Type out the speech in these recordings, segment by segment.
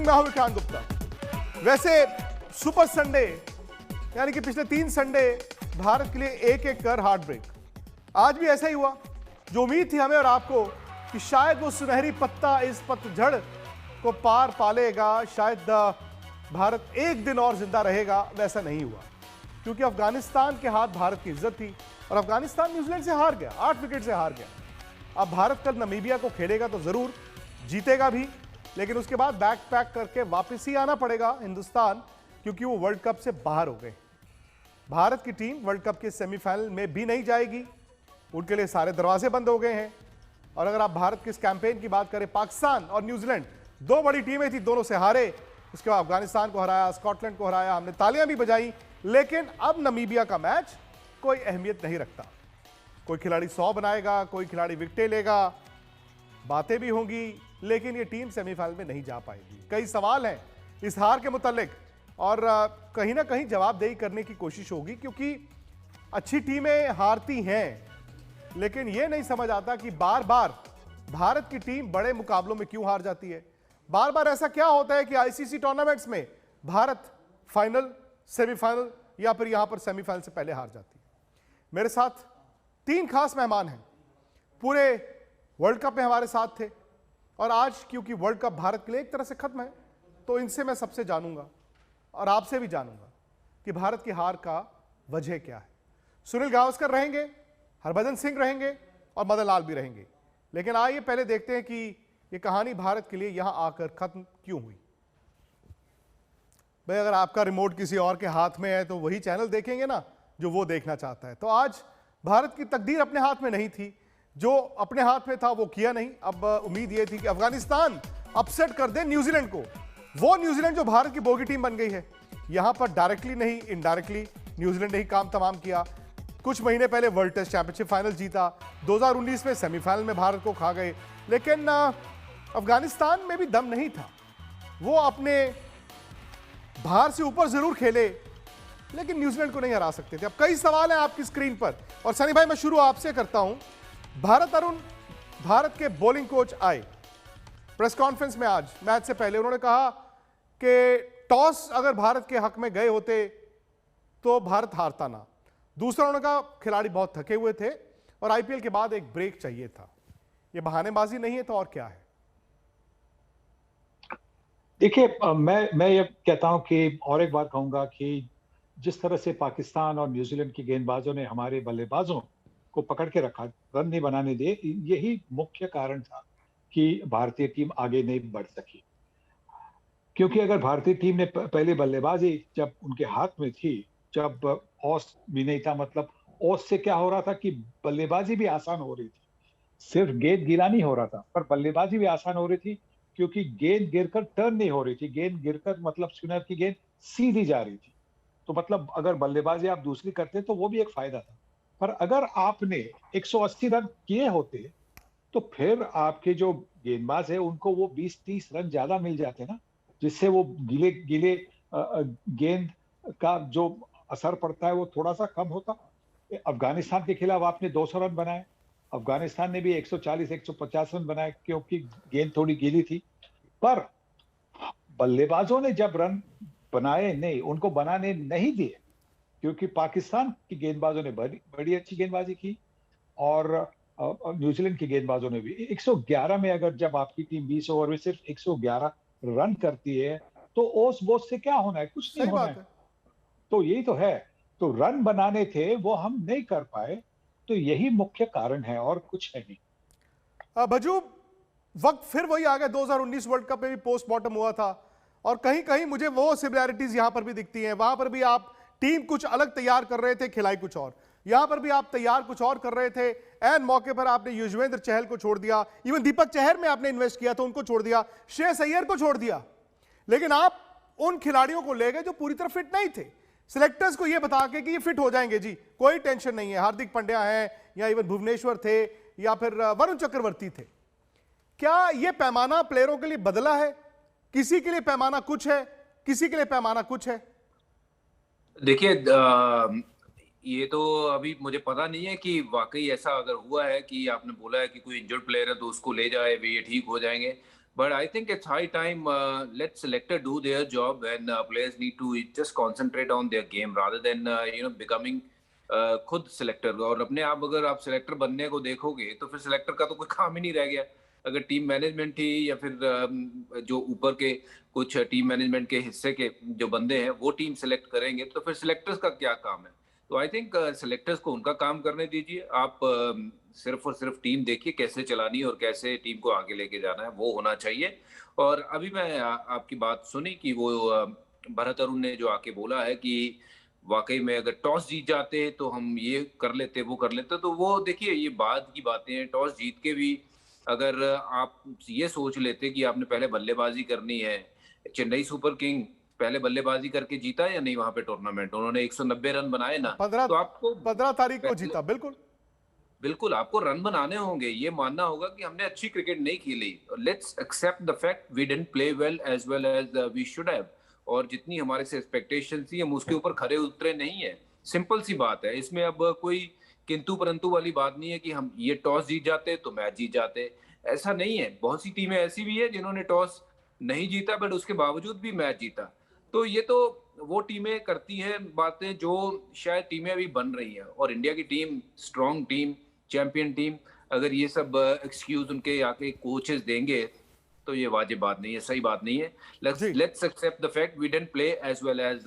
Morning, मैं हूं विक्रांत गुप्ता। वैसे सुपर संडे यानी कि पिछले 3 संडे भारत के लिए एक एक कर हार्ट ब्रेक। आज भी ऐसा ही हुआ। जो उम्मीद थी हमें और आपको कि शायद वो सुनहरी पत्ता इस पतझड़ को पार पालेगा, शायद भारत एक दिन और जिंदा रहेगा, वैसा नहीं हुआ। क्योंकि अफगानिस्तान के हाथ भारत की इज्जत थी और अफगानिस्तान न्यूजीलैंड से हार गया, 8 विकेट से हार गया। अब भारत कल नामीबिया को खेलेगा तो जरूर जीतेगा भी, लेकिन उसके बाद बैग पैक करके वापस ही आना पड़ेगा हिंदुस्तान, क्योंकि वो वर्ल्ड कप से बाहर हो गए। भारत की टीम वर्ल्ड कप के सेमीफाइनल में भी नहीं जाएगी, उनके लिए सारे दरवाजे बंद हो गए हैं। और अगर आप भारत के इस कैंपेन की बात करें, पाकिस्तान और न्यूजीलैंड 2 बड़ी टीमें थी, दोनों से हारे। उसके बाद अफगानिस्तान को हराया, स्कॉटलैंड को हराया, हमने तालियां भी बजाई। लेकिन अब नामीबिया का मैच कोई अहमियत नहीं रखता। कोई खिलाड़ी 100 बनाएगा, कोई खिलाड़ी विकेटें लेगा, बातें भी होंगी, लेकिन ये टीम सेमीफाइनल में नहीं जा पाएगी। कई सवाल हैं इस हार के मुतालिक और कहीं ना कहीं जवाबदेही करने की कोशिश होगी, क्योंकि अच्छी टीमें हारती हैं, लेकिन ये नहीं समझ आता कि बार बार भारत की टीम बड़े मुकाबलों में क्यों हार जाती है। बार बार ऐसा क्या होता है कि आईसीसी टूर्नामेंट्स में भारत फाइनल, सेमीफाइनल या फिर यहां पर सेमीफाइनल से पहले हार जाती है। मेरे साथ 3 खास मेहमान हैं, पूरे वर्ल्ड कप में हमारे साथ थे और आज क्योंकि वर्ल्ड कप भारत के लिए एक तरह से खत्म है, तो इनसे मैं सबसे जानूंगा और आपसे भी जानूंगा कि भारत की हार का वजह क्या है। सुनील गावस्कर रहेंगे, हरभजन सिंह रहेंगे और मदन लाल भी रहेंगे। लेकिन आइए पहले देखते हैं कि ये कहानी भारत के लिए यहां आकर खत्म क्यों हुई। भाई, अगर आपका रिमोट किसी और के हाथ में है तो वही चैनल देखेंगे ना जो वो देखना चाहता है। तो आज भारत की तकदीर अपने हाथ में नहीं थी, जो अपने हाथ में था वो किया नहीं। अब उम्मीद ये थी कि अफगानिस्तान अपसेट कर दे न्यूजीलैंड को, वो न्यूजीलैंड जो भारत की बोगी टीम बन गई है। यहां पर डायरेक्टली नहीं, इनडायरेक्टली न्यूजीलैंड ने ही काम तमाम किया। कुछ महीने पहले वर्ल्ड टेस्ट चैंपियनशिप फाइनल जीता, 2019 में सेमीफाइनल में भारत को खा गए। लेकिन अफगानिस्तान में भी दम नहीं था, वो अपने बाहर से ऊपर जरूर खेले, लेकिन न्यूजीलैंड को नहीं हरा सकते थे। अब कई सवाल हैं आपकी स्क्रीन पर, और सनी भाई मैं शुरू आपसे करता हूं। भारत अरुण, भारत के बॉलिंग कोच आए प्रेस कॉन्फ्रेंस में आज मैच से पहले, उन्होंने कहा कि टॉस अगर भारत के हक में गए होते तो भारत हारता ना। दूसरा, उन्होंने कहा खिलाड़ी बहुत थके हुए थे और आईपीएल के बाद एक ब्रेक चाहिए था। ये बहानेबाजी नहीं है तो और क्या है? देखिए, मैं ये कहता हूं कि, और एक बात कहूंगा कि जिस तरह से पाकिस्तान और न्यूजीलैंड की गेंदबाजों ने हमारे बल्लेबाजों को पकड़ के रखा, रन नहीं बनाने दिए, यही मुख्य कारण था कि भारतीय टीम आगे नहीं बढ़ सकी। क्योंकि अगर भारतीय टीम ने पहले बल्लेबाजी जब उनके हाथ में थी, जब औस भी नहीं था, मतलब औस से क्या हो रहा था कि बल्लेबाजी भी आसान हो रही थी, सिर्फ गेंद गीला नहीं हो रहा था, पर बल्लेबाजी भी आसान हो रही थी, क्योंकि गेंद गिरकर टर्न नहीं हो रही थी। गेंद गिरकर मतलब स्पिनर की गेंद सीधी जा रही थी, तो मतलब अगर बल्लेबाजी आप दूसरी करते तो वो भी एक फायदा था। पर अगर आपने 180 रन किए होते तो फिर आपके जो गेंदबाज है उनको वो 20-30 रन ज्यादा मिल जाते ना, जिससे वो गीले गीले गेंद का जो असर पड़ता है वो थोड़ा सा कम होता। अफगानिस्तान के खिलाफ आपने 200 रन बनाए, अफगानिस्तान ने भी 140-150 रन बनाए, क्योंकि गेंद थोड़ी गीली थी। पर बल्लेबाजों ने जब रन बनाए नहीं, उनको बनाने नहीं दिए, क्योंकि पाकिस्तान की गेंदबाजों ने बड़ी अच्छी गेंदबाजी की और न्यूजीलैंड की गेंदबाजों ने भी। 111 में अगर जब आपकी टीम 20 ओवर में सिर्फ 111 रन करती है तो ओस बोस से क्या होना है? कुछ नहीं होना है। तो यही तो है। तो रन बनाने थे, वो हम नहीं कर पाए, तो यही मुख्य कारण है और कुछ है नहीं। भजू, वक्त फिर वही आ गया, 2019 वर्ल्ड कप में भी पोस्टमार्टम हुआ था और कहीं कहीं मुझे वो सिमिलैरिटीज यहां पर भी दिखती हैं। वहां पर भी आप टीम कुछ अलग तैयार कर रहे थे, खिलाई कुछ और। यहां पर भी आप तैयार कुछ और कर रहे थे, एन मौके पर आपने युजवेंद्र चहल को छोड़ दिया, इवन दीपक चहर में आपने इन्वेस्ट किया तो उनको छोड़ दिया, श्रेयस अय्यर को छोड़ दिया। लेकिन आप उन खिलाड़ियों को ले गए जो पूरी तरह फिट नहीं थे, सिलेक्टर्स को यह बता के कि ये फिट हो जाएंगे जी, कोई टेंशन नहीं है। हार्दिक पांड्या है या इवन भुवनेश्वर थे या फिर वरुण चक्रवर्ती थे। क्या यह पैमाना प्लेयरों के लिए बदला है? किसी के लिए पैमाना कुछ है, किसी के लिए पैमाना कुछ है। देखिए, ये तो अभी मुझे पता नहीं है कि वाकई ऐसा अगर हुआ है कि आपने बोला है कि कोई इंजर्ड प्लेयर है तो उसको ले जाए, वे ये ठीक हो जाएंगे। But I think it's high time let selector do their job, and players need to just concentrate on their game rather than becoming खुद सेलेक्टर। और अपने आप अगर आप सेलेक्टर बनने को देखोगे तो फिर सेलेक्टर का तो कोई काम ही नहीं रह गया। अगर टीम मैनेजमेंट ही या फिर जो ऊपर के कुछ टीम मैनेजमेंट के हिस्से के जो बंदे हैं वो टीम सेलेक्ट करेंगे तो फिर सेलेक्टर्स का क्या काम है। तो आई थिंक सेलेक्टर्स को उनका काम करने दीजिए। आप सिर्फ और सिर्फ टीम देखिए कैसे चलानी है और कैसे टीम को आगे लेके जाना है, वो होना चाहिए। और अभी मैं आपकी बात सुनी कि वो भरत अरुण ने जो आके बोला है कि वाकई में अगर टॉस जीत जाते तो हम ये कर लेते वो कर लेते, तो वो देखिए ये बाद की बातें हैं। टॉस जीत के भी अगर आप ये सोच लेते कि आपने पहले बल्लेबाजी करनी है, चेन्नई सुपर किंग पहले बल्लेबाजी करके जीता या नहीं वहां पे टूर्नामेंट, उन्होंने 190 रन बनाए ना, तो आपको 15 तारीख को जीता। बिल्कुल बिल्कुल आपको रन बनाने होंगे, ये मानना होगा कि हमने अच्छी क्रिकेट नहीं खेली। Let's accept the fact we didn't play well as we should have, और जितनी हमारे से एक्सपेक्टेशन थी हम उसके ऊपर खरे उतरे नहीं है। सिंपल सी बात है, इसमें अब कोई किंतु परंतु वाली बात नहीं है कि हम ये टॉस जीत जाते तो मैच जीत जाते, ऐसा नहीं है। बहुत सी टीमें ऐसी भी है जिन्होंने टॉस नहीं जीता बट उसके बावजूद भी मैच जीता। तो ये तो वो टीमें करती है बातें जो शायद टीमें अभी बन रही हैं, और इंडिया की team strong team, champion team, अगर ये सब एक्सक्यूज उनके आके कोचेस देंगे तो ये वाजिब बात नहीं है, सही बात नहीं है। Let's accept the fact we didn't play as well as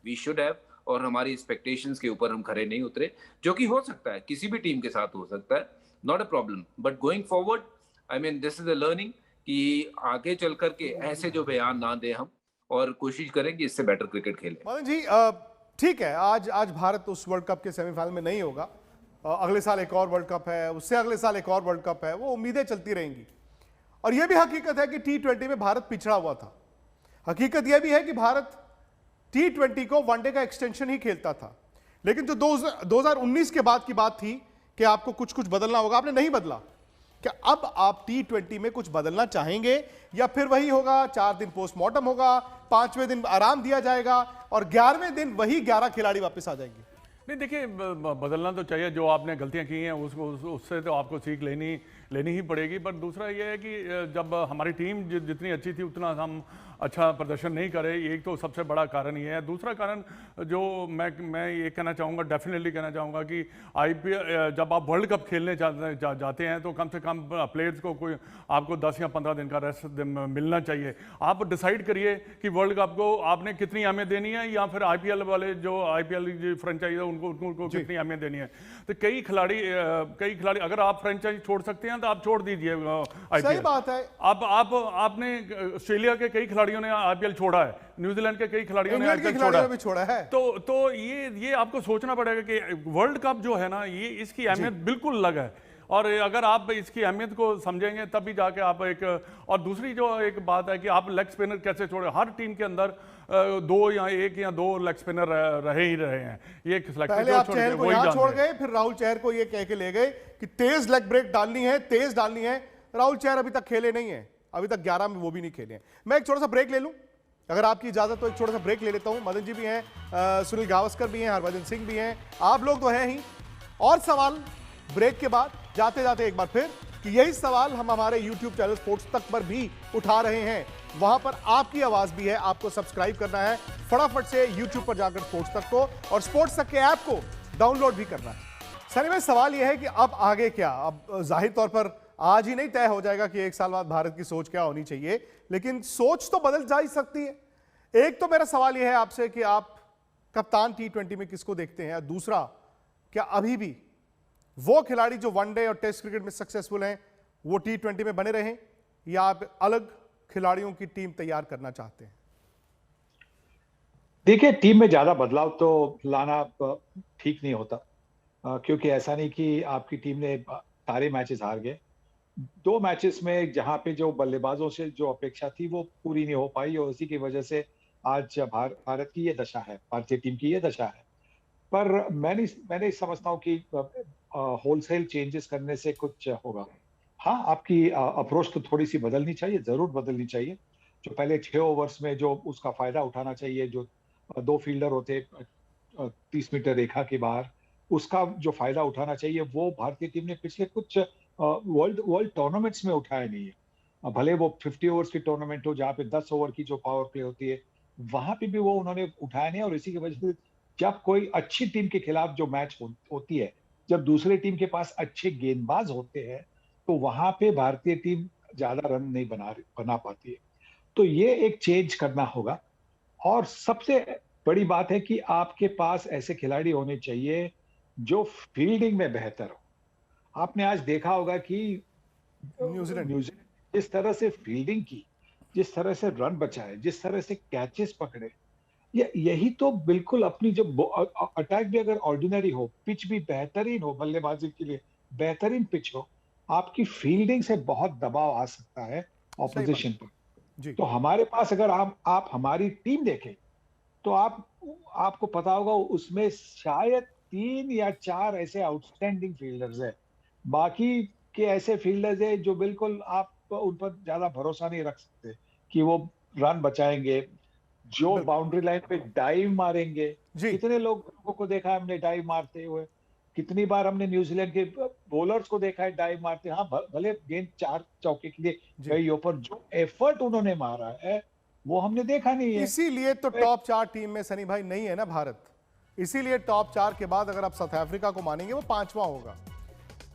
we should have, और हमारी एक्सपेक्टेशंस के ऊपर हम खरे नहीं उतरे, जो कि हो सकता है किसी भी टीम के साथ हो सकता है, not a problem. But going forward I mean this is a learning कि आगे चल करके ऐसे जो बयान ना दें हम, और कोशिश करें कि इससे बेटर क्रिकेट खेलें। मदन जी ठीक है, आज भारत उस वर्ल्ड कप के सेमीफाइनल में नहीं होगा। अगले साल एक और वर्ल्ड कप है, उससे अगले साल एक और वर्ल्ड कप है, वो उम्मीदें चलती रहेंगी। और यह भी हकीकत है कि T20 में भारत पिछड़ा हुआ था। हकीकत यह भी है कि भारत T20 को वनडे का एक्सटेंशन ही खेलता था। लेकिन जो 2019 के बाद की बात थी कि आपको कुछ कुछ बदलना होगा, आपने नहीं बदला। क्या अब आप T20 में कुछ बदलना चाहेंगे, या फिर वही होगा, 4 दिन पोस्टमार्टम होगा, 5वें दिन आराम दिया जाएगा और 11वें दिन वही 11 खिलाड़ी वापस आ जाएंगे? नहीं देखिए, बदलना तो चाहिए। जो आपने गलतियां की हैं उससे तो आपको सीख लेनी ही पड़ेगी। पर दूसरा ये है कि जब हमारी टीम जितनी अच्छी थी उतना हम अच्छा प्रदर्शन नहीं करे, एक तो सबसे बड़ा कारण ये है। दूसरा कारण जो मैं ये कहना चाहूँगा, डेफिनेटली कहना चाहूँगा कि IPL जब आप वर्ल्ड कप खेलने जाते हैं तो कम से कम प्लेयर्स को कोई आपको 10 या 15 दिन का रेस्ट मिलना चाहिए। आप डिसाइड करिए कि वर्ल्ड कप को आपने कितनी अहमियत देनी है, या फिर IPL वाले जो IPL की फ्रेंचाइज है उनको कितनी अहमियत देनी है। तो कई खिलाड़ी अगर आप फ्रेंचाइज छोड़ सकते हैं तो आप छोड़ दीजिए IPL। सही बात है। आपने ऑस्ट्रेलिया के कई खिलाड़ियों ने IPL छोड़ा है, न्यूजीलैंड के कई खिलाड़ियों ने IPL छोड़ा है। तो ये आपको सोचना पड़ेगा कि वर्ल्ड कप जो है ना, ये इसकी अहमियत बिल्कुल अलग है। और अगर आप इसकी अहमियत को समझेंगे तभी जाके आप और दूसरी जो एक बात है कि आप लेग स्पिनर कैसे छोड़े। हर टीम के अंदर 2 या 1 या 2 लेग स्पिनर रहे ही रहे हैं। ये पहले आप चहल को यहाँ छोड़ गए, फिर राहुल चहर को ये कह के ले गए कि तेज लेग ब्रेक डालनी है। राहुल चहर अभी तक खेले नहीं है, अभी तक 11 में वो भी नहीं खेले हैं। मैं एक छोटा सा ब्रेक ले लूं, अगर आपकी इजाजत तो एक छोटा सा ब्रेक ले लेता हूं। मदन जी भी हैं, सुनील गावस्कर भी हैं, हरभजन सिंह भी हैं, आप लोग तो हैं ही। और सवाल ब्रेक के बाद जाते जाते एक बार फिर कि यही सवाल हम हमारे YouTube चैनल स्पोर्ट्स तक पर भी उठा रहे हैं, वहां पर आपकी आवाज भी है। आपको सब्सक्राइब करना है फटाफट से YouTube पर जाकर स्पोर्ट्स तक को, और स्पोर्ट्स तक के ऐप को डाउनलोड भी करना है। सर में सवाल यह है कि अब आगे क्या? अब जाहिर तौर पर आज ही नहीं तय हो जाएगा कि 1 साल बाद भारत की सोच क्या होनी चाहिए, लेकिन सोच तो बदल जा ही सकती है। एक तो मेरा सवाल यह है आपसे कि आप कप्तान T20 में किसको देखते हैं, दूसरा क्या अभी भी वो खिलाड़ी जो वनडे और टेस्ट क्रिकेट में सक्सेसफुल हैं वो T20 में बने रहें, या आप अलग खिलाड़ियों की टीम तैयार करना चाहते हैं? देखिए, टीम में ज्यादा बदलाव तो लाना ठीक नहीं होता, क्योंकि ऐसा नहीं कि आपकी टीम ने सारे मैचेस हार गए। 2 मैचेस में जहां पे जो बल्लेबाजों से जो अपेक्षा थी वो पूरी नहीं हो पाई, और उसी की वजह से आज भारत की ये दशा है, भारतीय टीम की ये दशा है। पर मैं समझता हूँ कि होलसेल चेंजेस करने से कुछ होगा। हाँ, आपकी अप्रोच तो थोड़ी सी बदलनी चाहिए, जरूर बदलनी चाहिए। जो पहले 6 ओवर्स में जो उसका फायदा उठाना चाहिए, जो 2 फील्डर होते 30 मीटर रेखा के बाहर, उसका जो फायदा उठाना चाहिए वो भारतीय टीम ने पिछले कुछ वर्ल्ड टूर्नामेंट्स में उठाया नहीं है। भले वो 50 ओवर्स की टूर्नामेंट हो जहाँ पे 10 ओवर की जो पावर प्ले होती है, वहां पे भी वो उन्होंने उठाया नहीं। और इसी की वजह से जब कोई अच्छी टीम के खिलाफ जो मैच होती है, जब दूसरे टीम के पास अच्छे गेंदबाज होते हैं, तो वहां पे भारतीय टीम ज्यादा रन नहीं बना पाती है। तो ये एक चेंज करना होगा। और सबसे बड़ी बात है कि आपके पास ऐसे खिलाड़ी होने चाहिए जो फील्डिंग में बेहतर हो। आपने आज देखा होगा कि न्यूजीलैंड जिस तरह से फील्डिंग की, जिस तरह से रन बचाए, जिस तरह से कैचेस पकड़े, यही तो बिल्कुल अपनी जब अटैक भी अगर ऑर्डिनरी हो, पिच भी बेहतरीन हो, बल्लेबाजी के लिए बेहतरीन पिच हो, आपकी फील्डिंग से बहुत दबाव आ सकता है सही ऑपोजिशन बात। पर। जी तो हमारे पास अगर आप हमारी टीम देखें, तो आपको पता होगा उसमें शायद 3 या 4 ऐसे आउटस्टैंडिंग फील्डर्स हैं। बाकी के ऐसे फील्डर्स हैं जो बिल्कुल आप उन पर ज्यादा भरोसा नहीं रख सकते कि वो रन बचाएंगे, जो बिल्कुल बाउंड्री लाइन पे डाइव मारेंगे। जी कितने लोगों को देखा है हमने डाइव मारते हुए, कितनी बार हमने न्यूजीलैंड के बॉलर्स को देखा है डाइव मारते। हाँ, भले गेंद 4 चौके के लिए जी। गई हो, पर जो एफर्ट उन्होंने मारा है वो हमने देखा नहीं है। इसीलिए तो टॉप 4 टीम में सनी भाई नहीं है ना भारत। इसीलिए टॉप 4 के बाद अगर आप साउथ अफ्रीका को मानेंगे वो 5वां होगा।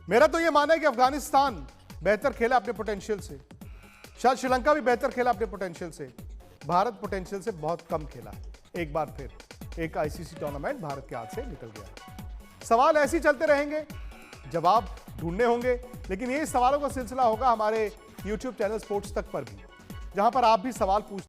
मेरा तो ये मानना है कि अफगानिस्तान बेहतर खेला अपने पोटेंशियल से, शायद श्रीलंका भी बेहतर खेला अपने पोटेंशियल से, भारत पोटेंशियल से बहुत कम खेला है। एक बार फिर एक आईसीसी टूर्नामेंट भारत के हाथ से निकल गया। सवाल ऐसे ही चलते रहेंगे, जवाब ढूंढने होंगे, लेकिन ये सवालों का सिलसिला होगा हमारे YouTube चैनल स्पोर्ट्स तक पर भी, जहां पर आप भी सवाल पूछ